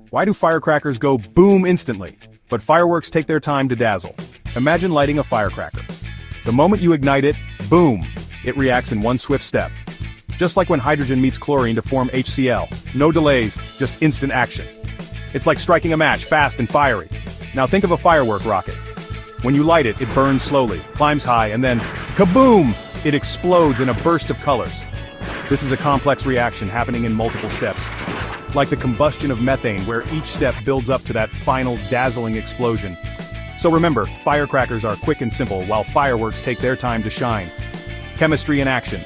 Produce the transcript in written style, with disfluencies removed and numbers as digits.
Why do firecrackers go boom instantly, but fireworks take their time to dazzle? Imagine lighting a firecracker. The moment you ignite it, boom, it reacts in one swift step. Just like when hydrogen meets chlorine to form HCl. No delays, just instant action. It's like striking a match, fast and fiery. Now think of a firework rocket. When you light it, it burns slowly, climbs high, and then, kaboom! It explodes in a burst of colors. This is a complex reaction happening in multiple steps. Like the combustion of methane, where each step builds up to that final dazzling explosion. So remember, firecrackers are quick and simple, while fireworks take their time to shine. Chemistry in action.